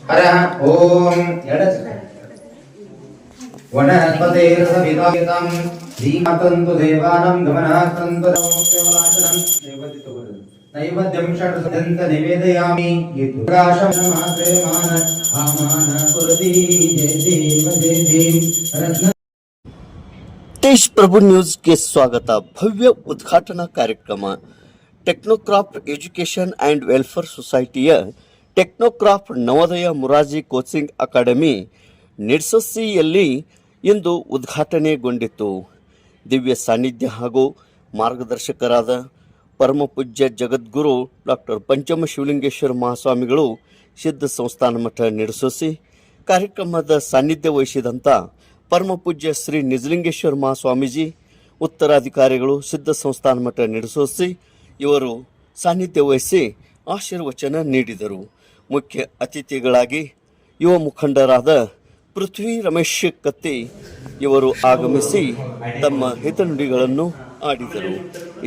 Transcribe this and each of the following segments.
हरः ओम वनस्पतेर्सवितां दीमातन्तु देवानां गमनातन्तु मुक्तिवलाचनं नैवेद्यं षड्दन्त निवेदयामि प्रकाशमात्रेमान भामान कुरुति जय देव रत्न। तेज प्रभु न्यूज के स्वागत। भव्य उद्घाटನಾ ಕಾರ್ಯಕ್ರಮ ಟೆಕ್ನೋಕ್ರಾಫ್ಟ್ ಎಜುಕೇಷನ್ ಆ್ಯಂಡ್ ವೆಲ್ಫೇರ್ ಸೊಸೈಟಿಯ Technocraft Navodaya Morarji coaching academy ನಿಡ್ಸೊಸಿಯಲ್ಲಿ ಇಂದು ಉದ್ಘಾಟನೆಗೊಂಡಿತು. ದಿವ್ಯ ಸಾನ್ನಿಧ್ಯ ಹಾಗೂ ಮಾರ್ಗದರ್ಶಕರಾದ ಪರಮಪೂಜ್ಯ ಜಗದ್ಗುರು ಡಾಕ್ಟರ್ ಪಂಚಮ ಶಿವಲಿಂಗೇಶ್ವರ ಮಹಾಸ್ವಾಮಿಗಳು ಸಿದ್ಧ ಸಂಸ್ಥಾನ ಮಠ ನಿಡ್ಸೊಸಿ, ಕಾರ್ಯಕ್ರಮದ ಸಾನ್ನಿಧ್ಯ ವಹಿಸಿದಂಥ ಪರಮಪೂಜ್ಯ ಶ್ರೀ ನಿಜಲಿಂಗೇಶ್ವರ ಮಹಾಸ್ವಾಮೀಜಿ, ಉತ್ತರಾಧಿಕಾರಿಗಳು ಸಿದ್ಧ ಸಂಸ್ಥಾನ ಮಠ ನಿಡ್ಸೊಸಿ ಇವರು ಸಾನ್ನಿಧ್ಯ ವಹಿಸಿ ಆಶೀರ್ವಚನ ನೀಡಿದರು. ಮುಖ್ಯ ಅತಿಥಿಗಳಾಗಿ ಯುವ ಮುಖಂಡರಾದ ಪೃಥ್ವಿ ರಮೇಶ್ ಕತ್ತಿ ಇವರು ಆಗಮಿಸಿ ತಮ್ಮ ಹಿತನುಡಿಗಳನ್ನು ಆಡಿದರು.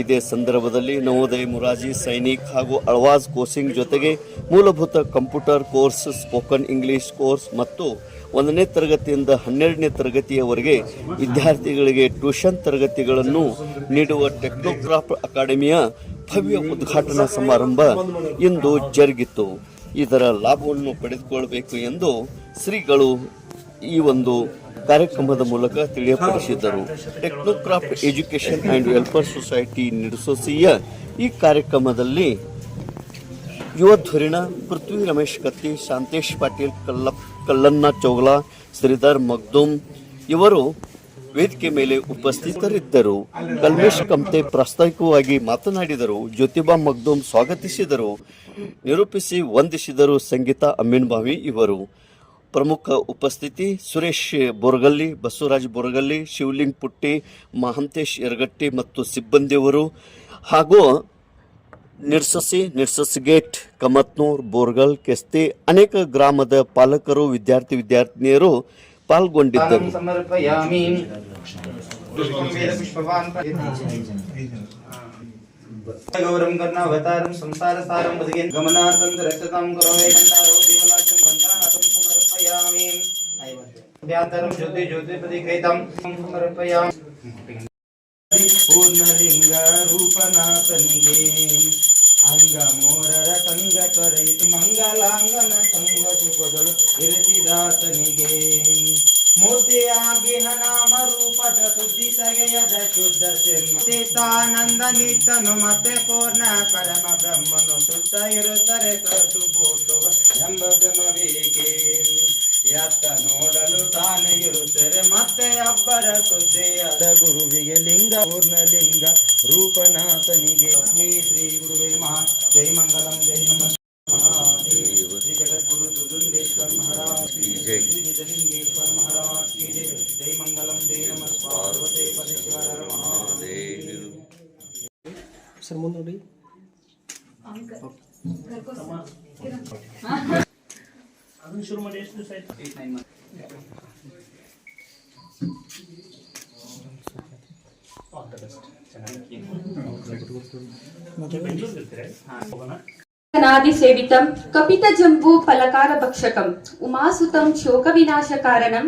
ಇದೇ ಸಂದರ್ಭದಲ್ಲಿ ನವೋದಯ ಮುರಾರ್ಜಿ ಸೈನಿಕ್ ಹಾಗೂ ಅಳ್ವಾಜ್ ಕೋಚಿಂಗ್ ಜೊತೆಗೆ ಮೂಲಭೂತ computer course, spoken English course ಮತ್ತು 1ನೇ ತರಗತಿಯಿಂದ 12ನೇ ತರಗತಿಯವರೆಗೆ ವಿದ್ಯಾರ್ಥಿಗಳಿಗೆ ಟ್ಯೂಷನ್ ತರಗತಿಗಳನ್ನು ನೀಡುವ ಟೆಕ್ನೋಕ್ರಾಫ್ಟ್ ಅಕಾಡೆಮಿಯ ಭವ್ಯ ಉದ್ಘಾಟನಾ ಸಮಾರಂಭ ಇಂದು ಜರುಗಿತು. ಇದರ ಲಾಭವನ್ನು ಪಡೆದುಕೊಳ್ಳಬೇಕು ಎಂದು ಶ್ರೀಗಳು ಈ ಒಂದು ಕಾರ್ಯಕ್ರಮದ ಮೂಲಕ ತಿಳಿಯಪಡಿಸಿದರು. ಟೆಕ್ನೋಕ್ರಾಫ್ಟ್ ಎಜುಕೇಷನ್ ಆ್ಯಂಡ್ ವೆಲ್ಫೇರ್ ಸೊಸೈಟಿ ನಿಡ್ಸೊಸಿಯ ಈ ಕಾರ್ಯಕ್ರಮದಲ್ಲಿ ಯುವ ಧುರೀಣ ಪೃಥ್ವಿ ರಮೇಶ್ ಕತ್ತಿ, ಶಾಂತೇಶ್ ಪಾಟೀಲ್ ಕಲ್ಲನ್ನ ಚೌಗಲಾ, ಶ್ರೀಧರ್ ಮಗ್ದುಮ್ ಇವರು ವೇದಿಕೆ ಮೇಲೆ ಉಪಸ್ಥಿತರಿದ್ದರು. ಕಲ್ಮೇಶ್ ಕಮ್ತೆ ಪ್ರಾಸ್ತಾವಿಕವಾಗಿ ಮಾತನಾಡಿದರು. ಜ್ಯೋತಿಬಾ ಮಗ್ದುಮ್ ಸ್ವಾಗತಿಸಿದರು, ನಿರೂಪಿಸಿ ವಂದಿಸಿದರು. ಸಂಗೀತಾ ಅಮೀನ್ಬಾವಿ ಇವರು ಪ್ರಮುಖ ಉಪಸ್ಥಿತಿ. ಸುರೇಶ್ ಬೋರ್ಗಲ್ಲಿ, ಬಸವರಾಜ್ ಬೋರ್ಗಲ್ಲಿ, ಶಿವಲಿಂಗ್ ಪುಟ್ಟಿ, ಮಹಂತೇಶ್ ಯರಗಟ್ಟಿ ಮತ್ತು ಸಿಬ್ಬಂದಿಯವರು ಹಾಗೂ ನಿಡ್ಸೊಸಿ ಗೇಟ್, ಕಮತ್ನೂರ್, ಬೋರ್ಗಲ್, ಕೆಸ್ತಿ ಅನೇಕ ಗ್ರಾಮದ ಪಾಲಕರು, ವಿದ್ಯಾರ್ಥಿನಿಯರು ಪಾಲ್ಗೊಂಡಿದ್ದರು. ಗೌರಂ ಕರ್ಣಾವತಾರಂ ಸಂಸಾರ ಸಾರಂ ಬದುಕಿನ ಗಮನಾರ್ಥಂ ರಕ್ಷತಾಂ ಕರೋಮಿ ಕಂಠಾರೋ ದೇವಲಾಚಂ ಕಂಠಾನಾಥಂ ಸಮರ್ಪಯಾಮಿ. ವ್ಯಾತರಂ ಜ್ಯೋತಿ ಪ್ರತಿಕೃತಂ ಸಮರ್ಪಯಾಮಿ. ಪೂರ್ಣಲಿಂಗ ರೂಪನಾಥನಿಗೆ ಅಂಗ ಮೋರರ ಕಂಗ ತ್ವರಯಿತು ಮಂಗಲಾಂಗನ ಸಂಗ ಸುಖದಳು ಇರಿಸಿದಾತನಿಗೆ ಮೂರ್ತಿಯಾಗಿ ನಾಮ ರೂಪದ ಸುದ್ದಿ ಸಗೆಯದ ಶುದ್ಧ ಸಿಂಹಾನಂದ ನಿತ್ಯನು ಮತ್ತೆ ಪೂರ್ಣ ಪರಮ ಬ್ರಹ್ಮನು ಸುತ್ತ ಇರುತ್ತಾರೆ ಕಟ್ಟು ಪೋಟುವ ಎಂಬ ಬ್ರಹ್ಮವೇಗೆ ಯಾತ ನೋಡಲು ತಾನೇ ಇರುತ್ತಾರೆ ಮತ್ತೆ ಅಬ್ಬರ ಸುದ್ದಿಯಾದ ಗುರುವಿಗೆ ಲಿಂಗ ಪೂರ್ಣಲಿಂಗ ರೂಪನಾಥನಿಗೆ ಶ್ರೀ ಗುರುವೇ ಮಹಾ ಜೈ ಮಂಗಲಂ ಜೈ ನಮಃ ಶ್ರೀ ಜಗದ್ಗುರು ದುರ್ಗುಂಡೇಶ್ವರ ಮಹಾರಾಜ್ ಕಿ ಜೈ, ಶ್ರೀ ನಿಜಲಿಂಗೇಶ್ವರ ಮಹಾರಾಜ್ ಕಿ ಜೈ. ಜೈ ಮಂಗಲಂ ಜೈ ನಮಃ ಪಾರ್ವತಿ ಪರಮೇಶ್ವರ ಮಹಾದೇವ. ಸರ್ ಮುಂದೆ ನೋಡಿ. ಅದನ್ನು ಶುರು ಮಾಡಿ. ಎಷ್ಟು ದಿವಸ ಆಯ್ತು? 8-9 ಮಂತ್. ನಾದಿ ಸೇವಿತಂ ಕಪಿತ ಜಂಬೂ ಫಲಕಾರ ಭಕ್ಷಕಂ ಉಮಾಸುತಂ ಶೋಕ ವಿನಾಶ ಕಾರಣಂ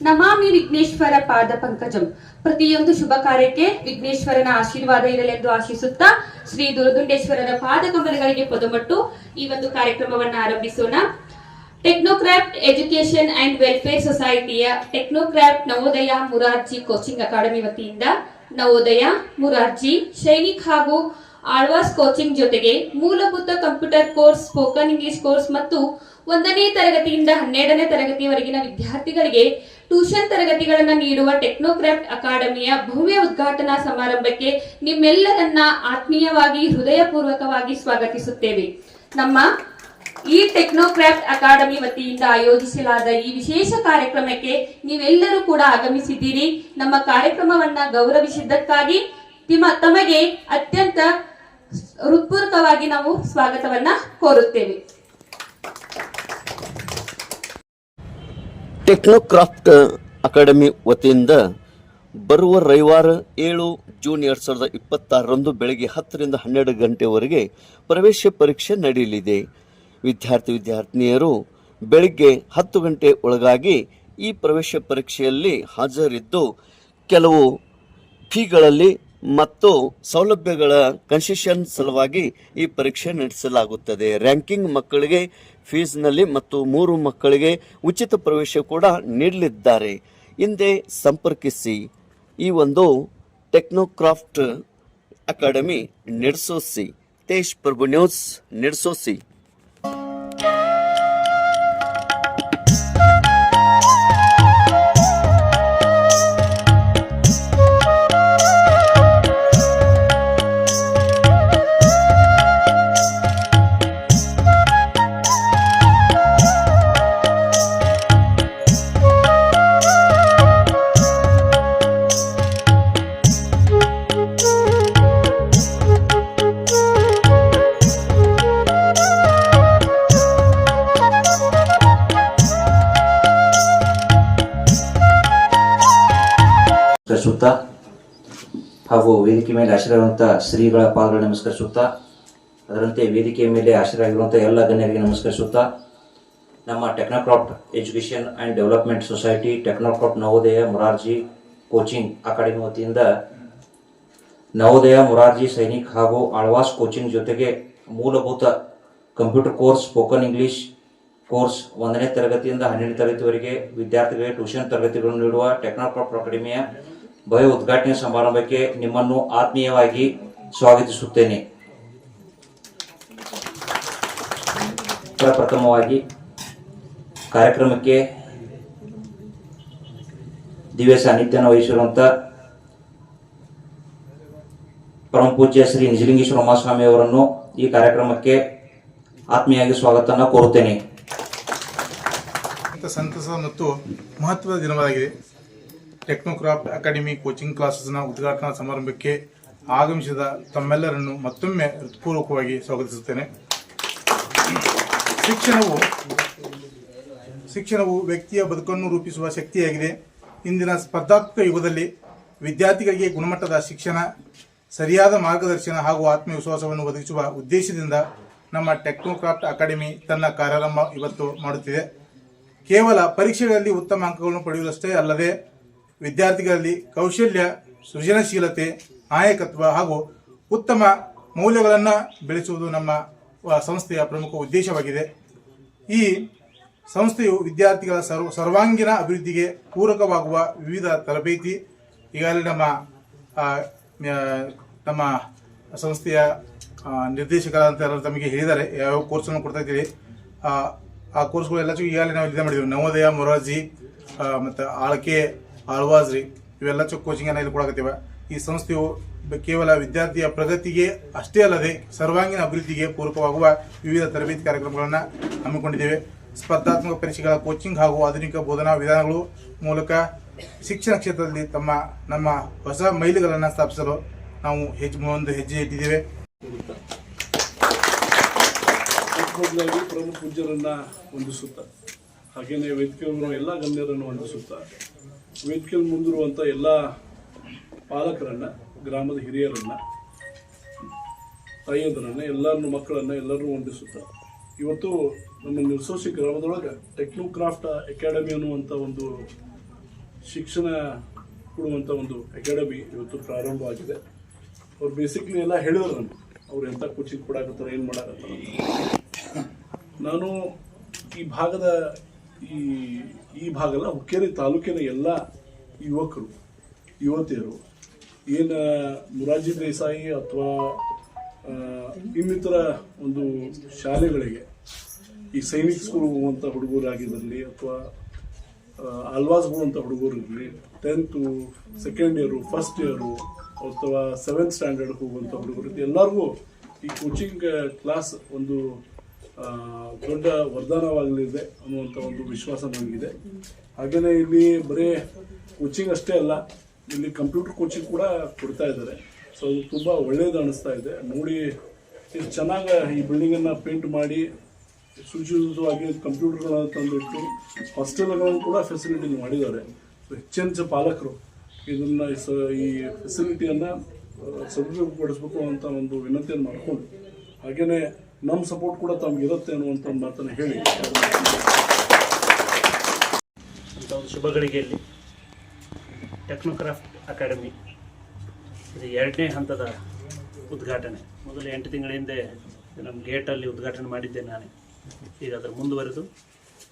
ನಮಾಮಿ ವಿಘ್ನೇಶ್ವರ ಪಾದ ಪಂಕಜಂ. ಪ್ರತಿಯೊಂದು ಶುಭ ಕಾರ್ಯಕ್ಕೆ ವಿಘ್ನೇಶ್ವರನ ಆಶೀರ್ವಾದ ಇರಲೆಂದು ಆಶಿಸುತ್ತಾ ಶ್ರೀ ದುರದುಂಡೇಶ್ವರರ ಪಾದ ಕಮಲಗಳಿಗೆ ಪದಮಟ್ಟು ಈ ಒಂದು ಕಾರ್ಯಕ್ರಮವನ್ನು ಆರಂಭಿಸೋಣ. ಟೆಕ್ನೋಕ್ರಾಫ್ಟ್ ಎಜುಕೇಷನ್ ಅಂಡ್ ವೆಲ್ಫೇರ್ ಸೊಸೈಟಿಯ Technocraft Navodaya Morarji coaching academy ವತಿಯಿಂದ ನವೋದಯ, ಮುರಾರ್ಜಿ, ಸೈನಿಕ್ ಹಾಗೂ ಆಳ್ವಾಸ್ ಕೋಚಿಂಗ್ ಜೊತೆಗೆ ಮೂಲಭೂತ computer course, spoken English course ಮತ್ತು 1ನೇ ತರಗತಿಯಿಂದ 12ನೇ ತರಗತಿಯವರೆಗಿನ ವಿದ್ಯಾರ್ಥಿಗಳಿಗೆ ಟ್ಯೂಷನ್ ತರಗತಿಗಳನ್ನು ನೀಡುವ ಟೆಕ್ನೋಕ್ರಾಫ್ಟ್ ಅಕಾಡೆಮಿಯ ಭವ್ಯ ಉದ್ಘಾಟನಾ ಸಮಾರಂಭಕ್ಕೆ ನಿಮ್ಮೆಲ್ಲರನ್ನ ಆತ್ಮೀಯವಾಗಿ ಹೃದಯಪೂರ್ವಕವಾಗಿ ಸ್ವಾಗತಿಸುತ್ತೇವೆ. ನಮ್ಮ ಈ ಟೆಕ್ನೋಕ್ರಾಫ್ಟ್ ಅಕಾಡೆಮಿ ವತಿಯಿಂದ ಆಯೋಜಿಸಲಾದ ಈ ವಿಶೇಷ ಕಾರ್ಯಕ್ರಮಕ್ಕೆ ನೀವೆಲ್ಲರೂ ಕೂಡ ಆಗಮಿಸಿದ್ದೀರಿ. ನಮ್ಮ ಕಾರ್ಯಕ್ರಮವನ್ನ ಗೌರವಿಸಿದ್ದಕ್ಕಾಗಿ ತಮಗೆ ಅತ್ಯಂತ ಹೃತ್ಪೂರ್ವಕವಾಗಿ ನಾವು ಸ್ವಾಗತವನ್ನ ಕೋರುತ್ತೇವೆ. ಟೆಕ್ನೋಕ್ರಾಫ್ಟ್ ಅಕಾಡೆಮಿ ವತಿಯಿಂದ ಬರುವ ರವಿವಾರ 7 ಜೂನ್ 2026 ಬೆಳಗ್ಗೆ 10 ರಿಂದ 12 ಗಂಟೆವರೆಗೆ ಪ್ರವೇಶ ಪರೀಕ್ಷೆ ನಡೆಯಲಿದೆ. ವಿದ್ಯಾರ್ಥಿನಿಯರು ಬೆಳಿಗ್ಗೆ 10 ಗಂಟೆ ಒಳಗಾಗಿ ಈ ಪ್ರವೇಶ ಪರೀಕ್ಷೆಯಲ್ಲಿ ಹಾಜರಿದ್ದು ಕೆಲವು ಫೀಗಳಲ್ಲಿ ಮತ್ತು ಸೌಲಭ್ಯಗಳ ಕನ್ಸೆಷನ್ ಸಲುವಾಗಿ ಈ ಪರೀಕ್ಷೆ ನಡೆಸಲಾಗುತ್ತದೆ. ರ್ಯಾಂಕಿಂಗ್ ಮಕ್ಕಳಿಗೆ ಫೀಸ್ನಲ್ಲಿ ಮತ್ತು 3 ಮಕ್ಕಳಿಗೆ ಉಚಿತ ಪ್ರವೇಶ ಕೂಡ ನೀಡಲಿದ್ದಾರೆ. ಹಿಂದೆ ಸಂಪರ್ಕಿಸಿ. ಈ ಒಂದು ಟೆಕ್ನೋಕ್ರಾಫ್ಟ್ ಅಕಾಡೆಮಿ ನಡೆಸೋಸಿ. ತೇಜ್ ಪ್ರಭು ನ್ಯೂಸ್ ನಡೆಸೋಸಿ. ನಮಸ್ಕರಿಸುತ್ತಾ ಹಾಗೂ ವೇದಿಕೆ ಮೇಲೆ ಆಶೀರ್ವಾದಂಥ ಶ್ರೀಗಳ ಪಾದಗಳು ನಮಸ್ಕರಿಸುತ್ತಾ, ಅದರಂತೆ ವೇದಿಕೆಯ ಮೇಲೆ ಆಶೀರ್ವಾಗಿರುವಂಥ ಎಲ್ಲ ಗಣ್ಯರಿಗೆ ನಮಸ್ಕರಿಸುತ್ತಾ, ನಮ್ಮ Technocraft education and development society, Technocraft Navodaya Morarji coaching academy ವತಿಯಿಂದ ನವೋದಯ ಮೊರಾರ್ಜಿ ಸೈನಿಕ್ ಹಾಗೂ ಆಳ್ವಾಸ್ ಕೋಚಿಂಗ್ ಜೊತೆಗೆ ಮೂಲಭೂತ computer course, spoken English course 1ನೇ ತರಗತಿಯಿಂದ 12ನೇ ತರಗತಿವರೆಗೆ ವಿದ್ಯಾರ್ಥಿಗಳಿಗೆ ಟ್ಯೂಷನ್ ತರಗತಿಗಳನ್ನು ನೀಡುವ ಟೆಕ್ನೋಕ್ರಾಫ್ಟ್ ಅಕಾಡೆಮಿಯ ಭವ್ಯ ಉದ್ಘಾಟನೆ ಸಮಾರಂಭಕ್ಕೆ ನಿಮ್ಮನ್ನು ಆತ್ಮೀಯವಾಗಿ ಸ್ವಾಗತಿಸುತ್ತೇನೆ. ಪ್ರಪ್ರಥಮವಾಗಿ ಕಾರ್ಯಕ್ರಮಕ್ಕೆ ದಿವ್ಯ ಸಾನ್ನಿಧ್ಯವನ್ನು ವಹಿಸಿರುವಂಥ ಪರಮ ಪೂಜ್ಯ ಶ್ರೀ ನಿಜಲಿಂಗೇಶ್ವರ ಮಹಾಸ್ವಾಮಿ ಅವರನ್ನು ಈ ಕಾರ್ಯಕ್ರಮಕ್ಕೆ ಆತ್ಮೀಯವಾಗಿ ಸ್ವಾಗತವನ್ನು ಕೋರುತ್ತೇನೆ. ಸಂತಸ ಮತ್ತು ಮಹತ್ವದ ದಿನವಾಗಿದೆ. ಟೆಕ್ನೋಕ್ರಾಫ್ಟ್ ಅಕಾಡೆಮಿ ಕೋಚಿಂಗ್ ಕ್ಲಾಸಸ್ನ ಉದ್ಘಾಟನಾ ಸಮಾರಂಭಕ್ಕೆ ಆಗಮಿಸಿದ ತಮ್ಮೆಲ್ಲರನ್ನು ಮತ್ತೊಮ್ಮೆ ಹೃತ್ಪೂರ್ವಕವಾಗಿ ಸ್ವಾಗತಿಸುತ್ತೇನೆ. ಶಿಕ್ಷಣವು ವ್ಯಕ್ತಿಯ ಬದುಕನ್ನು ರೂಪಿಸುವ ಶಕ್ತಿಯಾಗಿದೆ. ಇಂದಿನ ಸ್ಪರ್ಧಾತ್ಮಕ ಯುಗದಲ್ಲಿ ವಿದ್ಯಾರ್ಥಿಗಳಿಗೆ ಗುಣಮಟ್ಟದ ಶಿಕ್ಷಣ, ಸರಿಯಾದ ಮಾರ್ಗದರ್ಶನ ಹಾಗೂ ಆತ್ಮವಿಶ್ವಾಸವನ್ನು ಒದಗಿಸುವ ಉದ್ದೇಶದಿಂದ ನಮ್ಮ ಟೆಕ್ನೋಕ್ರಾಫ್ಟ್ ಅಕಾಡೆಮಿ ತನ್ನ ಕಾರ್ಯಾರಂಭ ಇವತ್ತು ಮಾಡುತ್ತಿದೆ. ಕೇವಲ ಪರೀಕ್ಷೆಗಳಲ್ಲಿ ಉತ್ತಮ ಅಂಕಗಳನ್ನು ಪಡೆಯುವುದಷ್ಟೇ ಅಲ್ಲದೆ ವಿದ್ಯಾರ್ಥಿಗಳಲ್ಲಿ ಕೌಶಲ್ಯ, ಸೃಜನಶೀಲತೆ, ನಾಯಕತ್ವ ಹಾಗೂ ಉತ್ತಮ ಮೌಲ್ಯಗಳನ್ನು ಬೆಳೆಸುವುದು ನಮ್ಮ ಸಂಸ್ಥೆಯ ಪ್ರಮುಖ ಉದ್ದೇಶವಾಗಿದೆ. ಈ ಸಂಸ್ಥೆಯು ವಿದ್ಯಾರ್ಥಿಗಳ ಸರ್ವಾಂಗೀಣ ಅಭಿವೃದ್ಧಿಗೆ ಪೂರಕವಾಗುವ ವಿವಿಧ ತರಬೇತಿ, ಈಗಾಗಲೇ ನಮ್ಮ ಸಂಸ್ಥೆಯ ನಿರ್ದೇಶಕರಾದಂಥ ತಮಗೆ ಹೇಳಿದ್ದಾರೆ ಯಾವ ಕೋರ್ಸನ್ನು ಕೊಡ್ತಾ ಇದ್ದೀರಿ. ಆ ಕೋರ್ಸ್ಗಳೆಲ್ಲ ಈಗಾಗಲೇ ನಾವು ಇದು ಮಾಡಿದ್ದೀವಿ. ನವೋದಯ, ಮೊರಾರ್ಜಿ ಮತ್ತು ಆಳ್ಕೆ, ಆಳ್ವಾಜ್ರಿ ಇವೆಲ್ಲ ಕೋಚಿಂಗನ್ನು ಇಲ್ಲಿ ಕೊಡಕತ್ತೀವಿ. ಈ ಸಂಸ್ಥೆಯು ಕೇವಲ ವಿದ್ಯಾರ್ಥಿಯ ಪ್ರಗತಿಗೆ ಅಷ್ಟೇ ಅಲ್ಲದೆ ಸರ್ವಾಂಗೀಣ ಅಭಿವೃದ್ಧಿಗೆ ಪೂರಕವಾಗುವ ವಿವಿಧ ತರಬೇತಿ ಕಾರ್ಯಕ್ರಮಗಳನ್ನು ಹಮ್ಮಿಕೊಂಡಿದ್ದೇವೆ. ಸ್ಪರ್ಧಾತ್ಮಕ ಪರೀಕ್ಷೆಗಳ ಕೋಚಿಂಗ್ ಹಾಗೂ ಆಧುನಿಕ ಬೋಧನಾ ವಿಧಾನಗಳು ಮೂಲಕ ಶಿಕ್ಷಣ ಕ್ಷೇತ್ರದಲ್ಲಿ ನಮ್ಮ ಹೊಸ ಮೈಲಿಗಲ್ಲನ್ನು ಸ್ಥಾಪಿಸಲು ನಾವು ಒಂದು ಹೆಜ್ಜೆ ಇಟ್ಟಿದ್ದೇವೆ. ಮೊದಲಾಗಿ ಪ್ರಮುಖ ಪೂಜ್ಯರನ್ನು ವಂದಿಸುತ್ತಾ, ಹಾಗೆಯೇ ವೇದಿಕೆಯಲ್ಲಿರುವ ಎಲ್ಲ ಗಣ್ಯರನ್ನು ವಂದಿಸುತ್ತಾ, ವೇದಿಕೆಯಲ್ಲಿ ಮುಂದಿರುವಂಥ ಎಲ್ಲ ಪಾಲಕರನ್ನು, ಗ್ರಾಮದ ಹಿರಿಯರನ್ನು, ತಾಯಿಯಂದರನ್ನು, ಎಲ್ಲರನ್ನು, ಮಕ್ಕಳನ್ನು ಎಲ್ಲರನ್ನೂ ವಂದಿಸುತ್ತಾ, ಇವತ್ತು ನಮ್ಮ ನಿರ್ಸೋಸಿ ಗ್ರಾಮದೊಳಗೆ ಟೆಕ್ನೋಕ್ರಾಫ್ಟ್ ಅಕಾಡೆಮಿ ಅನ್ನುವಂಥ ಒಂದು ಶಿಕ್ಷಣ ಕೊಡುವಂಥ ಒಂದು ಅಕಾಡೆಮಿ ಇವತ್ತು ಪ್ರಾರಂಭವಾಗಿದೆ. ಅವ್ರು ಬೇಸಿಕ್ಲಿ ಎಲ್ಲ ಹೇಳಿದ್ರು ನಮ್ಗೆ ಅವ್ರು ಎಂಥ ಕೋಚಿಂಗ್ ಕೊಡಾಕತ್ತಾರೆ, ಏನು ಮಾಡಾಕತ್ತಾರೆ ಅಂತ. ನಾನು ಈ ಭಾಗದ ಹುಕ್ಕೇರಿ ತಾಲೂಕಿನ ಎಲ್ಲ ಯುವಕರು, ಯುವತಿಯರು ಏನು ಮೊರಾರ್ಜಿ ದೇಸಾಯಿ ಅಥವಾ ಇನ್ನಿತರ ಒಂದು ಶಾಲೆಗಳಿಗೆ ಈ ಸೈನಿಕ್ ಸ್ಕೂಲ್ ಹೋಗುವಂಥ ಹುಡುಗರಾಗಿರಲಿ ಅಥವಾ ಆಳ್ವಾಸ್ ಹೋಗುವಂಥ ಹುಡುಗರು ಇರಲಿ, 10th, 2nd year, 1st year ಅಥವಾ 7th ಸ್ಟ್ಯಾಂಡರ್ಡ್ ಹೋಗುವಂಥ ಹುಡುಗರು ಎಲ್ಲರಿಗೂ ಈ ಕೋಚಿಂಗ್ ಕ್ಲಾಸ್ ಒಂದು ದೊಡ್ಡ ವರದಾನವಾಗಲಿದೆ ಅನ್ನುವಂಥ ಒಂದು ವಿಶ್ವಾಸ ನನಗಿದೆ. ಹಾಗೆಯೇ ಇಲ್ಲಿ ಬರೀ ಕೋಚಿಂಗ್ ಅಷ್ಟೇ ಅಲ್ಲ, ಇಲ್ಲಿ ಕಂಪ್ಯೂಟರ್ ಕೋಚಿಂಗ್ ಕೂಡ ಕೊಡ್ತಾ ಇದ್ದಾರೆ. ಸೊ ಅದು ತುಂಬ ಒಳ್ಳೆಯದು ಅನ್ನಿಸ್ತಾ ಇದೆ. ನೋಡಿ ಎಷ್ಟು ಚೆನ್ನಾಗಿ ಈ ಬಿಲ್ಡಿಂಗನ್ನು ಪೇಂಟ್ ಮಾಡಿ ಸುಚಿತವಾಗಿ ಕಂಪ್ಯೂಟರ್ಗಳನ್ನು ತಂದಿಟ್ಟು ಹಾಸ್ಟೆಲ್ಗಳನ್ನು ಕೂಡ ಫೆಸಿಲಿಟಿ ಮಾಡಿದ್ದಾರೆ. ಹೆಚ್ಚೆಚ್ಚು ಪಾಲಕರು ಇದನ್ನು ಈ ಫೆಸಿಲಿಟಿಯನ್ನು ಸದುಪಯೋಗಪಡಿಸಬೇಕು ಅಂತ ಒಂದು ವಿನಂತಿಯನ್ನು ಮಾಡಿಕೊಂಡು, ಹಾಗೆಯೇ ನಮ್ಮ ಸಪೋರ್ಟ್ ಕೂಡ ತಮ್ಗೆ ಇರುತ್ತೆ ಅನ್ನುವಂಥ ಒಂದು ಮಾತನ್ನು ಹೇಳಿ ಅಂತ ಒಂದು ಶುಭ ಗಳಿಗೆಯಲ್ಲಿ ಟೆಕ್ನೋಕ್ರಾಫ್ಟ್ ಅಕಾಡೆಮಿ ಇದು 2ನೇ ಹಂತದ ಉದ್ಘಾಟನೆ. ಮೊದಲು 8 ತಿಂಗಳ ಹಿಂದೆ ನಮ್ಮ ಗೇಟಲ್ಲಿ ಉದ್ಘಾಟನೆ ಮಾಡಿದ್ದೆ ನಾನೇ. ಈಗ ಅದರ ಮುಂದುವರೆದು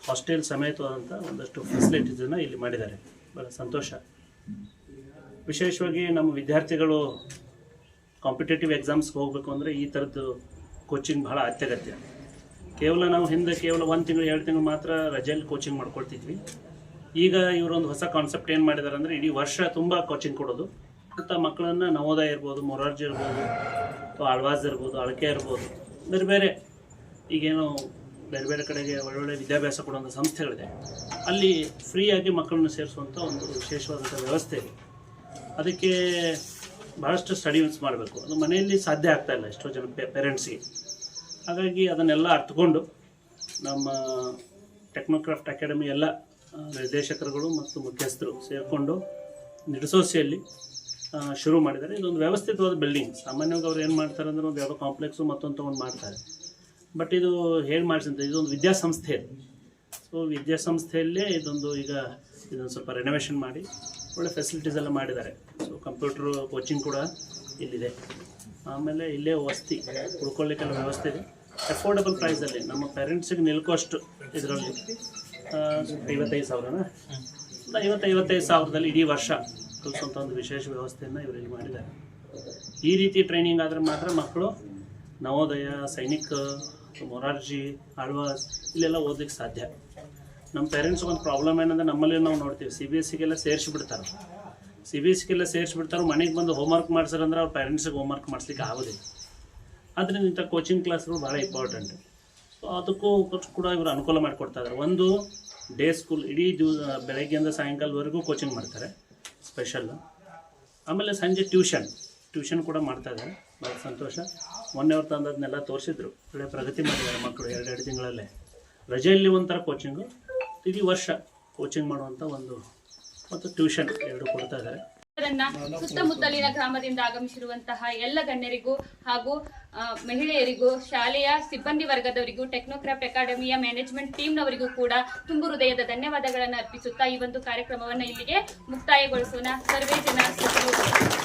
ಹಾಸ್ಟೆಲ್ ಸಮೇತವಾದಂಥ ಒಂದಷ್ಟು ಫೆಸಿಲಿಟೀಸನ್ನು ಇಲ್ಲಿ ಮಾಡಿದ್ದಾರೆ. ಭಾಳ ಸಂತೋಷ. ವಿಶೇಷವಾಗಿ ನಮ್ಮ ವಿದ್ಯಾರ್ಥಿಗಳು ಕಾಂಪಿಟೇಟಿವ್ ಎಕ್ಸಾಮ್ಸ್ಗೆ ಹೋಗಬೇಕು ಅಂದರೆ ಈ ಥರದ್ದು ಕೋಚಿಂಗ್ ಭಾಳ ಅತ್ಯಗತ್ಯ. ಕೇವಲ ನಾವು ಹಿಂದೆ ಕೇವಲ 1 ತಿಂಗಳು 2 ತಿಂಗಳು ಮಾತ್ರ ರಜೆಯಲ್ಲಿ ಕೋಚಿಂಗ್ ಮಾಡ್ಕೊಳ್ತಿದ್ವಿ. ಈಗ ಇವರೊಂದು ಹೊಸ ಕಾನ್ಸೆಪ್ಟ್ ಏನು ಮಾಡಿದ್ದಾರೆ ಅಂದರೆ ಇಡೀ ವರ್ಷ ತುಂಬ ಕೋಚಿಂಗ್ ಕೊಡೋದು ಮತ್ತು ಮಕ್ಕಳನ್ನು ನವೋದಯ ಇರ್ಬೋದು, ಮೊರಾರ್ಜಿ ಇರ್ಬೋದು, ಅಥವಾ ಆಳ್ವಾಸ್ ಇರ್ಬೋದು, ಅಳಕೆ ಇರ್ಬೋದು, ಬೇರೆ ಬೇರೆ ಈಗೇನು ಬೇರೆ ಬೇರೆ ಕಡೆಗೆ ಒಳ್ಳೊಳ್ಳೆ ವಿದ್ಯಾಭ್ಯಾಸ ಕೊಡುವಂಥ ಸಂಸ್ಥೆಗಳಿದೆ. ಅಲ್ಲಿ ಫ್ರೀಯಾಗಿ ಮಕ್ಕಳನ್ನು ಸೇರಿಸುವಂಥ ಒಂದು ವಿಶೇಷವಾದಂಥ ವ್ಯವಸ್ಥೆ ಇದೆ. ಅದಕ್ಕೆ ಭಾಳಷ್ಟು ಸ್ಟಡೀಸ್ ಮಾಡಬೇಕು. ಅದು ಮನೆಯಲ್ಲಿ ಸಾಧ್ಯ ಆಗ್ತಾಯಿಲ್ಲ ಎಷ್ಟೋ ಜನ ಪೇರೆಂಟ್ಸ್ಗೆ. ಹಾಗಾಗಿ ಅದನ್ನೆಲ್ಲ ಅರ್ಥಕೊಂಡು ನಮ್ಮ ಟೆಕ್ನೋಕ್ರಾಫ್ಟ್ ಅಕಾಡೆಮಿ ಎಲ್ಲ ನಿರ್ದೇಶಕರುಗಳು ಮತ್ತು ಮುಖ್ಯಸ್ಥರು ಸೇರಿಕೊಂಡು ನಿಡಸೋಸಿಯಲ್ಲಿ ಶುರು ಮಾಡಿದ್ದಾರೆ. ಇದೊಂದು ವ್ಯವಸ್ಥಿತವಾದ ಬಿಲ್ಡಿಂಗ್. ಸಾಮಾನ್ಯವಾಗಿ ಅವ್ರು ಏನು ಮಾಡ್ತಾರೆ ಅಂದರೆ ಒಂದು ಯಾವುದೋ ಕಾಂಪ್ಲೆಕ್ಸು ಮತ್ತೊಂದು ತೊಗೊಂಡು ಮಾಡ್ತಾರೆ. ಬಟ್ ಇದು ಹೇಗೆ ಮಾಡಿಸಿದ್ರೆ ಇದೊಂದು ವಿದ್ಯಾಸಂಸ್ಥೆ. ಸೊ ವಿದ್ಯಾಸಂಸ್ಥೆಯಲ್ಲೇ ಇದೊಂದು ಈಗ ಇದೊಂದು ಸ್ವಲ್ಪ ರೆನೋವೇಷನ್ ಮಾಡಿ ಒಳ್ಳೆ ಫೆಸಿಲಿಟೀಸ್ ಎಲ್ಲ ಮಾಡಿದ್ದಾರೆ. ಸೊ ಕಂಪ್ಯೂಟ್ರು ಕೋಚಿಂಗ್ ಕೂಡ ಇಲ್ಲಿದೆ. ಆಮೇಲೆ ಇಲ್ಲೇ ವಸತಿ ಉಳ್ಕೊಳ್ಳಿಕ್ಕೆಲ್ಲ ವ್ಯವಸ್ಥೆ ಇದೆ. ಅಫೋರ್ಡಬಲ್ ಪ್ರೈಸಲ್ಲಿ ನಮ್ಮ ಪೇರೆಂಟ್ಸಿಗೆ ನಿಲ್ಕೋಷ್ಟು ಇದರಲ್ಲಿ 55,000 55,000ದಲ್ಲಿ ಇಡೀ ವರ್ಷ ಕಲಿಸುವಂಥ ಒಂದು ವಿಶೇಷ ವ್ಯವಸ್ಥೆಯನ್ನು ಇವರಲ್ಲಿ ಮಾಡಿದ್ದಾರೆ. ಈ ರೀತಿ ಟ್ರೈನಿಂಗ್ ಆದರೆ ಮಾತ್ರ ಮಕ್ಕಳು ನವೋದಯ, ಸೈನಿಕ, ಮೊರಾರ್ಜಿ, ಆಳ್ವಾಸ್ ಇಲ್ಲೆಲ್ಲ ಓದಲಿಕ್ಕೆ ಸಾಧ್ಯ. ನಮ್ಮ ಪೇರೆಂಟ್ಸ್ ಒಂದು ಪ್ರಾಬ್ಲಮ್ ಏನಂದರೆ ನಮ್ಮಲ್ಲಿ ನಾವು ನೋಡ್ತೀವಿ CBSEಗೆಲ್ಲ ಸೇರಿಸಿಬಿಡ್ತಾರೆ. CBSEಗೆಲ್ಲ ಸೇರಿಸ್ಬಿಡ್ತಾರೆ, ಮನೆಗೆ ಬಂದು ಹೋಮ್ವರ್ಕ್ ಮಾಡ್ಸಾರಂದ್ರೆ ಅವ್ರ ಪೇರೆಂಟ್ಸಿಗೆ ಹೋಮ್ವರ್ಕ್ ಮಾಡಿಸ್ಲಿಕ್ಕೆ ಆಗೋದಿಲ್ಲ. ಆದ್ದರಿಂದ ಇಂಥ ಕೋಚಿಂಗ್ ಕ್ಲಾಸ್ಗಳು ಭಾಳ ಇಂಪಾರ್ಟೆಂಟ್. ಸೊ ಅದಕ್ಕೂ ಕೂಡ ಇವರು ಅನುಕೂಲ ಮಾಡಿಕೊಡ್ತಾ ಇದ್ದಾರೆ. ಒಂದು ಡೇ ಸ್ಕೂಲ್, ಇಡೀ ಬೆಳಗ್ಗೆಯಿಂದ ಸಾಯಂಕಾಲದವರೆಗೂ ಕೋಚಿಂಗ್ ಮಾಡ್ತಾರೆ ಸ್ಪೆಷಲ್. ಆಮೇಲೆ ಸಂಜೆ ಟ್ಯೂಷನ್ ಕೂಡ ಮಾಡ್ತಾ ಇದ್ದಾರೆ. ಭಾಳ ಸಂತೋಷ. ಮೊನ್ನೆ ಅವ್ರು ತಂದದನ್ನೆಲ್ಲ ತೋರಿಸಿದ್ರು. ಒಳ್ಳೆ ಪ್ರಗತಿ ಮಾಡಿದ್ದಾರೆ ಮಕ್ಕಳು 2 ತಿಂಗಳಲ್ಲೇ. ರಜೆಯಲ್ಲಿ ಒಂಥರ ಕೋಚಿಂಗು, ಇಡೀ ವರ್ಷ ಕೋಚಿಂಗ್ ಮಾಡುವಂಥ ಒಂದು ಮತ್ತು ಟ್ಯೂಷನ್ 2 ಕೊಡ್ತಾ ಇದ್ದಾರೆ. ಸುತ್ತಮುತ್ತಲಿನ ಗ್ರಾಮದಿಂದ ಆಗಮಿಸಿರುವಂತಹ ಎಲ್ಲ ಗಣ್ಯರಿಗೂ ಹಾಗೂ ಮಹಿಳೆಯರಿಗೂ, ಶಾಲೆಯ ಸಿಬ್ಬಂದಿ ವರ್ಗದವರಿಗೂ, ಟೆಕ್ನೋಕ್ರಾಫ್ಟ್ ಅಕಾಡೆಮಿಯ ಮ್ಯಾನೇಜ್ಮೆಂಟ್ ಟೀಮ್ನವರಿಗೂ ಕೂಡ ತುಂಬು ಹೃದಯದ ಧನ್ಯವಾದಗಳನ್ನು ಅರ್ಪಿಸುತ್ತಾ ಈ ಒಂದು ಕಾರ್ಯಕ್ರಮವನ್ನು ಇಲ್ಲಿಗೆ ಮುಕ್ತಾಯಗೊಳಿಸೋಣ. ಸರ್ವೇ ಜನ ಸುಖಿನೋ ಭವಂತು.